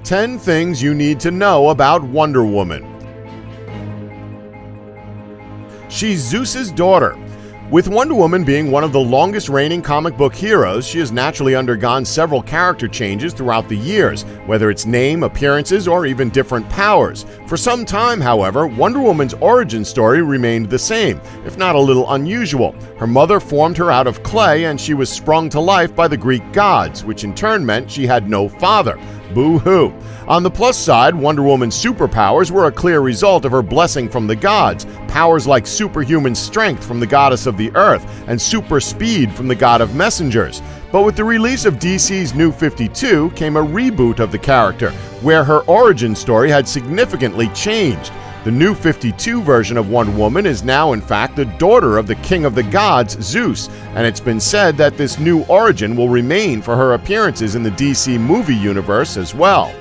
10 things you need to know about Wonder Woman. She's Zeus's daughter. With Wonder Woman being one of the longest reigning comic book heroes, she has naturally undergone several character changes throughout the years, whether it's name, appearances, or even different powers. For some time, however, Wonder Woman's origin story remained the same, if not a little unusual. Her mother formed her out of clay, and she was sprung to life by the Greek gods, which in turn meant she had no father. Boo-hoo. On the plus side, Wonder Woman's superpowers were a clear result of her blessing from the gods, powers like superhuman strength from the goddess of the earth and super speed from the god of messengers. But with the release of DC's New 52 came a reboot of the character, where her origin story had significantly changed. The New 52 version of Wonder Woman is now in fact the daughter of the king of the gods, Zeus, and it's been said that this new origin will remain for her appearances in the DC movie universe as well.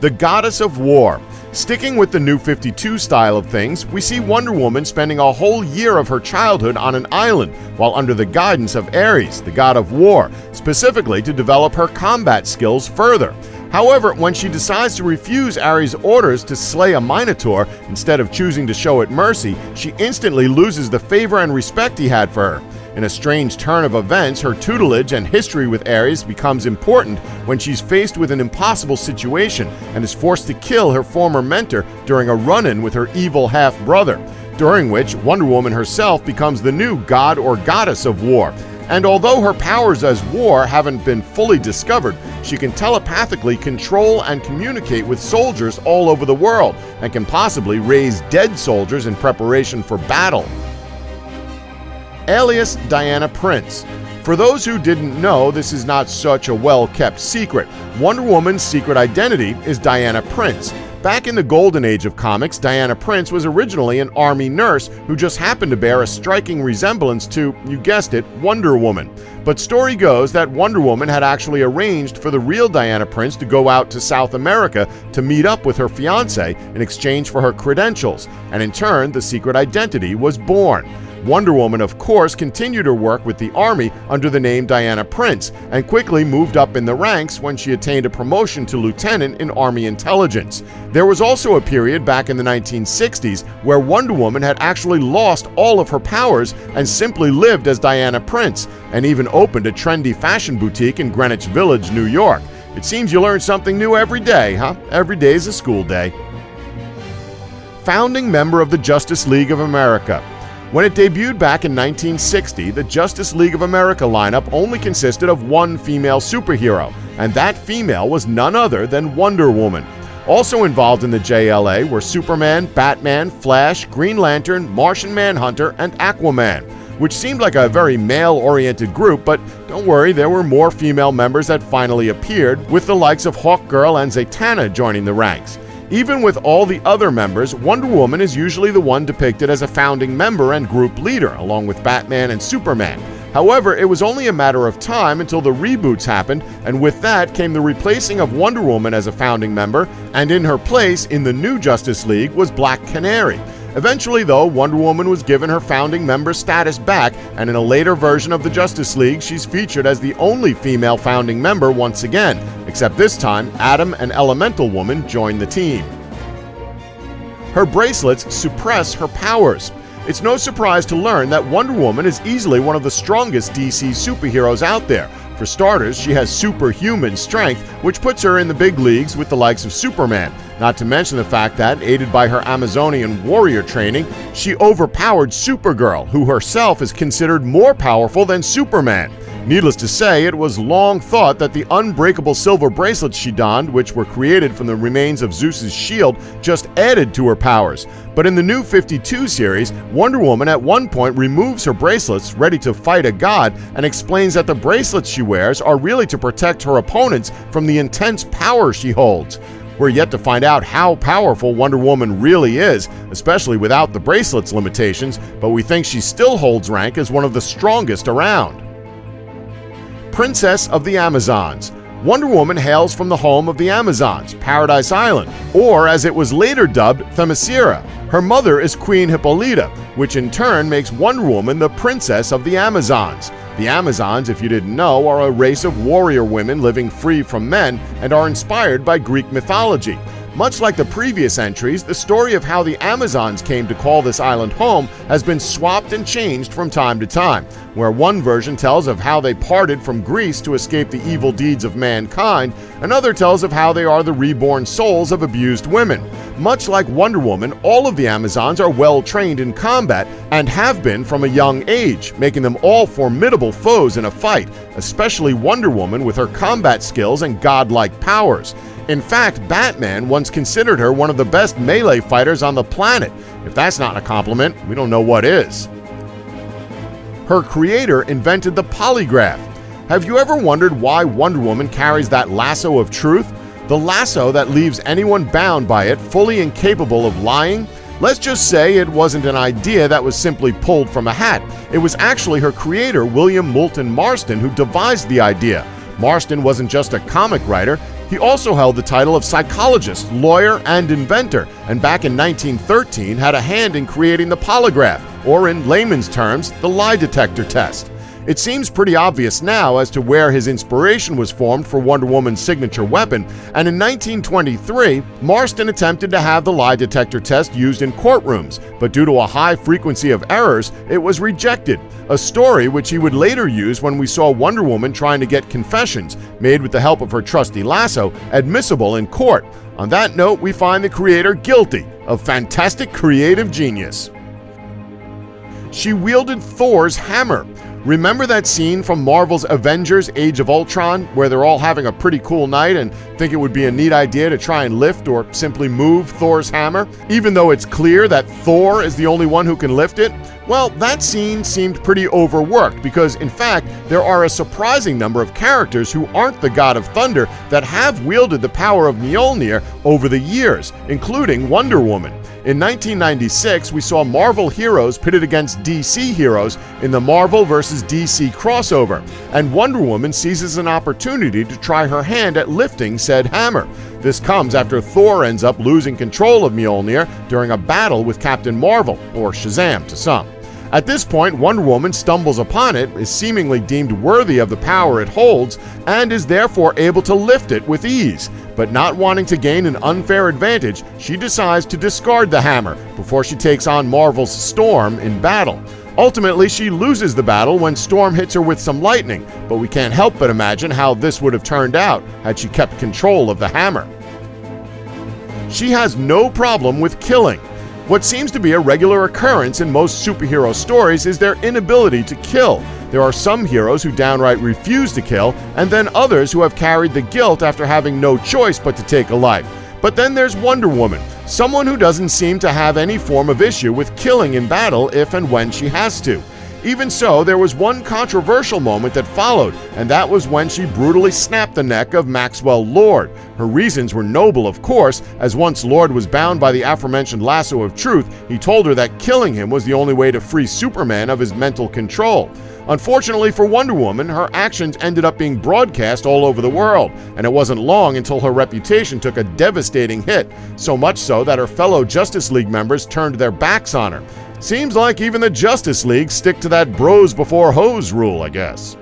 The Goddess of War. Sticking with the New 52 style of things, we see Wonder Woman spending a whole year of her childhood on an island while under the guidance of Ares, the god of war, specifically to develop her combat skills further. However, when she decides to refuse Ares' orders to slay a Minotaur instead of choosing to show it mercy, she instantly loses the favor and respect he had for her. In a strange turn of events, her tutelage and history with Ares becomes important when she's faced with an impossible situation and is forced to kill her former mentor during a run-in with her evil half-brother, during which Wonder Woman herself becomes the new god or goddess of war. And although her powers as war haven't been fully discovered, she can telepathically control and communicate with soldiers all over the world and can possibly raise dead soldiers in preparation for battle. Alias Diana Prince. For those who didn't know, this is not such a well-kept secret. Wonder Woman's secret identity is Diana Prince. Back in the golden age of comics, Diana Prince was originally an army nurse who just happened to bear a striking resemblance to, you guessed it, Wonder Woman. But story goes that Wonder Woman had actually arranged for the real Diana Prince to go out to South America to meet up with her fiancé in exchange for her credentials, and in turn, the secret identity was born. Wonder Woman, of course, continued her work with the Army under the name Diana Prince and quickly moved up in the ranks when she attained a promotion to lieutenant in Army intelligence. There was also a period back in the 1960s where Wonder Woman had actually lost all of her powers and simply lived as Diana Prince, and even opened a trendy fashion boutique in Greenwich Village, New York. It seems you learn something new every day, huh? Every day is a school day. Founding member of the Justice League of America. When it debuted back in 1960, the Justice League of America lineup only consisted of one female superhero, and that female was none other than Wonder Woman. Also involved in the JLA were Superman, Batman, Flash, Green Lantern, Martian Manhunter, and Aquaman, which seemed like a very male-oriented group, but don't worry, there were more female members that finally appeared, with the likes of Hawkgirl and Zatanna joining the ranks. Even with all the other members, Wonder Woman is usually the one depicted as a founding member and group leader, along with Batman and Superman. However, it was only a matter of time until the reboots happened, and with that came the replacing of Wonder Woman as a founding member, and in her place in the new Justice League was Black Canary. Eventually, though, Wonder Woman was given her founding member status back, and in a later version of the Justice League, she's featured as the only female founding member once again, except this time, Atom and Elemental Woman joined the team. Her bracelets suppress her powers. It's no surprise to learn that Wonder Woman is easily one of the strongest DC superheroes out there. For starters, she has superhuman strength, which puts her in the big leagues with the likes of Superman. Not to mention the fact that, aided by her Amazonian warrior training, she overpowered Supergirl, who herself is considered more powerful than Superman. Needless to say, it was long thought that the unbreakable silver bracelets she donned, which were created from the remains of Zeus's shield, just added to her powers. But in the New 52 series, Wonder Woman at one point removes her bracelets, ready to fight a god, and explains that the bracelets she wears are really to protect her opponents from the intense power she holds. We're yet to find out how powerful Wonder Woman really is, especially without the bracelets limitations, but we think she still holds rank as one of the strongest around. Princess of the Amazons. Wonder Woman hails from the home of the Amazons, Paradise Island, or as it was later dubbed, Themyscira. Her mother is Queen Hippolyta, which in turn makes Wonder Woman the Princess of the Amazons. The Amazons, if you didn't know, are a race of warrior women living free from men and are inspired by Greek mythology. Much like the previous entries, the story of how the Amazons came to call this island home has been swapped and changed from time to time, where one version tells of how they parted from Greece to escape the evil deeds of mankind, another tells of how they are the reborn souls of abused women. Much like Wonder Woman, all of the Amazons are well trained in combat and have been from a young age, making them all formidable foes in a fight, especially Wonder Woman with her combat skills and godlike powers. In fact, Batman once considered her one of the best melee fighters on the planet. If that's not a compliment, we don't know what is. Her creator invented the polygraph. Have you ever wondered why Wonder Woman carries that lasso of truth? The lasso that leaves anyone bound by it fully incapable of lying? Let's just say it wasn't an idea that was simply pulled from a hat. It was actually her creator, William Moulton Marston, who devised the idea. Marston wasn't just a comic writer, he also held the title of psychologist, lawyer, and inventor, and back in 1913 had a hand in creating the polygraph, or in layman's terms, the lie detector test. It seems pretty obvious now as to where his inspiration was formed for Wonder Woman's signature weapon, and in 1923, Marston attempted to have the lie detector test used in courtrooms, but due to a high frequency of errors, it was rejected, a story which he would later use when we saw Wonder Woman trying to get confessions, made with the help of her trusty lasso, admissible in court. On that note, we find the creator guilty of fantastic creative genius. She wielded Thor's hammer. Remember that scene from Marvel's Avengers Age of Ultron where they're all having a pretty cool night and think it would be a neat idea to try and lift or simply move Thor's hammer, even though it's clear that Thor is the only one who can lift it? Well, that scene seemed pretty overworked because, in fact, there are a surprising number of characters who aren't the God of Thunder that have wielded the power of Mjolnir over the years, including Wonder Woman. In 1996, we saw Marvel heroes pitted against DC heroes in the Marvel vs. DC crossover, and Wonder Woman seizes an opportunity to try her hand at lifting said hammer. This comes after Thor ends up losing control of Mjolnir during a battle with Captain Marvel, or Shazam to some. At this point, Wonder Woman stumbles upon it, is seemingly deemed worthy of the power it holds, and is therefore able to lift it with ease. But not wanting to gain an unfair advantage, she decides to discard the hammer before she takes on Marvel's Storm in battle. Ultimately, she loses the battle when Storm hits her with some lightning, but we can't help but imagine how this would have turned out had she kept control of the hammer. She has no problem with killing. What seems to be a regular occurrence in most superhero stories is their inability to kill. There are some heroes who downright refuse to kill, and then others who have carried the guilt after having no choice but to take a life. But then there's Wonder Woman, someone who doesn't seem to have any form of issue with killing in battle if and when she has to. Even so, there was one controversial moment that followed, and that was when she brutally snapped the neck of Maxwell Lord. Her reasons were noble, of course, as once Lord was bound by the aforementioned lasso of truth, he told her that killing him was the only way to free Superman of his mental control. Unfortunately for Wonder Woman, her actions ended up being broadcast all over the world, and it wasn't long until her reputation took a devastating hit, so much so that her fellow Justice League members turned their backs on her. Seems like even the Justice League stick to that bros before hoes rule, I guess.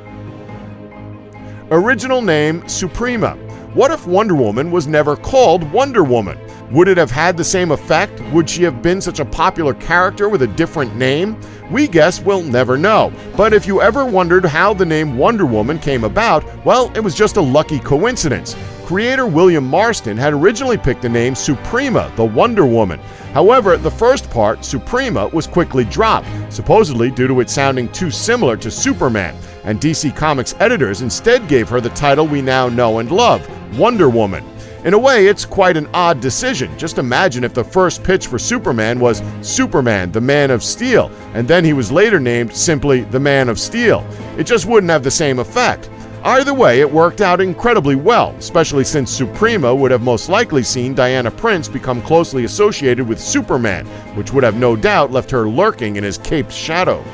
Original name, Suprema. What if Wonder Woman was never called Wonder Woman? Would it have had the same effect? Would she have been such a popular character with a different name? We guess we'll never know. But if you ever wondered how the name Wonder Woman came about, well, it was just a lucky coincidence. Creator William Marston had originally picked the name Suprema, the Wonder Woman. However, the first part, Suprema, was quickly dropped, supposedly due to it sounding too similar to Superman, and DC Comics editors instead gave her the title we now know and love, Wonder Woman. In a way, it's quite an odd decision. Just imagine if the first pitch for Superman was Superman, the Man of Steel, and then he was later named simply the Man of Steel. It just wouldn't have the same effect. Either way, it worked out incredibly well, especially since Suprema would have most likely seen Diana Prince become closely associated with Superman, which would have no doubt left her lurking in his caped shadow.